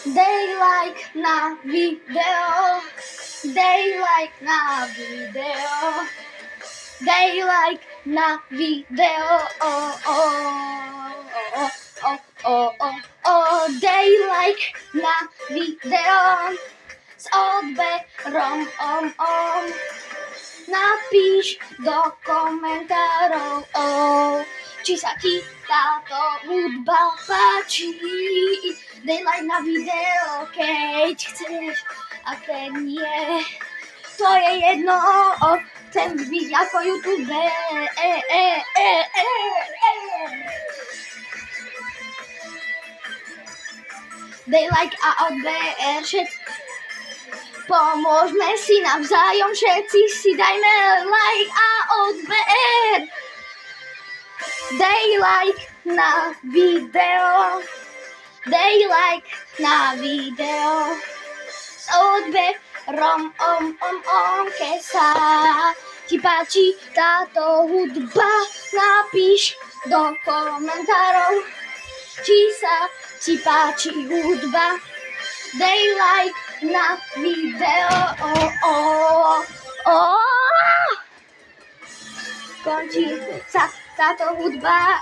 They like na video. They like na video. They like na video. Oh, oh, oh, oh, oh, oh, oh. They like na video. S odberom napíš do komentárov, či sa ti táto hudba páči. Dej like na video, keď chceš, a keď nie, to je jedno, chcem byť ako YouTube. Dej like a odber všetko. Pomôžme si navzájom, všetci si dajme like a odber. Dej like na video. Dej like na video. S odberom keď sa ti páči táto hudba, napíš do komentárov, či sa ti páči hudba. Dej like na video. Končí sa táto hudba.